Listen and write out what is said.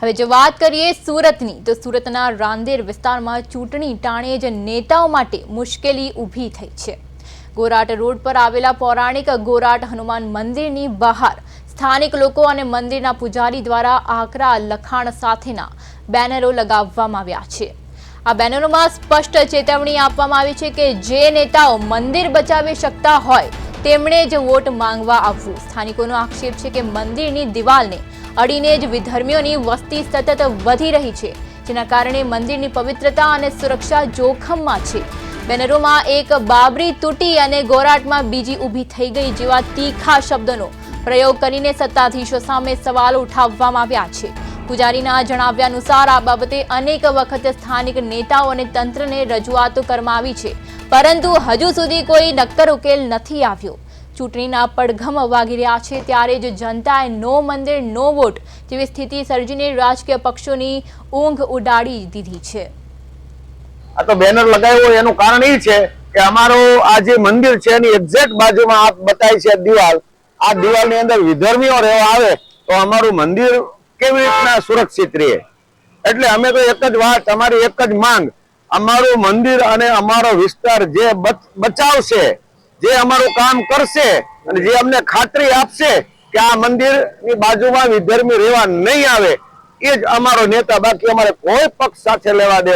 હવે જો વાત કરીએ સુરતની, તો સુરતના રાંદેર વિસ્તારમાં ચૂંટણી ટાણે જ નેતાઓ માટે મુશ્કેલી ઊભી થઈ છે। ગોરાટ રોડ પર આવેલા પૌરાણિક ગોરાટ હનુમાન મંદિરની બહાર સ્થાનિક લોકો અને મંદિરના પૂજારી દ્વારા આકરા લખાણ સાથેના બેનરો લગાવવામાં આવ્યા છે। આ બેનરોમાં સ્પષ્ટ ચેતવણી આપવામાં આવી છે કે જે નેતાઓ મંદિર બચાવી શકતા હોય તેમણે જ વોટ માંગવા આવવું। સ્થાનિકોનો આક્ષેપ છે કે મંદિરની દિવાલને અડીને જ વિધર્મીઓની વસ્તી સતત વધી રહી છે, જેના કારણે મંદિરની પવિત્રતા અને સુરક્ષા જોખમમાં છે। બેનરોમાં એક બાબરી તૂટી અને ગોરાટમાં બીજી ઊભી થઈ ગઈ જેવા તીખા શબ્દોનો પ્રયોગ કરીને સત્તાધીશો સામે સવાલો ઉઠાવવામાં આવ્યા છે। પૂજારીના જણાવ્યા અનુસાર આ બાબતે અનેક વખત સ્થાનિક નેતાઓ અને તંત્રને રજૂઆતો કરવામાં આવી છે, પરંતુ હજુ સુધી કોઈ નક્કર ઉકેલ નથી આવ્યો। ચૂંટણીના પડઘમ વાગી રહ્યા છે ત્યારે જ જનતાએ નો મંદિર નો વોટ જેવી સ્થિતિ સર્જીને રાજકીય પક્ષોની ઊંઘ ઉડાડી દીધી છે। આ તો બેનર લગાવ્યો એનું કારણ એ છે કે અમારો આ જે મંદિર છે એની એક્ઝેક્ટ બાજુમાં આપ બતાવી છે દિવાલ, આ દિવાલની અંદર વિધર્મીઓ રહેવા આવે તો અમારું મંદિર કેવી રીતના સુરક્ષિત રહે। એટલે અમે તો એક જ વાત, અમારી એક જ માંગ, અમારું મંદિર અને અમારો વિસ્તાર જે બચાવશે, જે અમારું કામ કરશે અને જે અમને ખાતરી આપશે કે આ મંદિરની બાજુમાં વિધર્મી રહેવા નહીં આવે, એ જ અમારો નેતા। બાકી અમારે કોઈ પક્ષ સાથે લેવા દે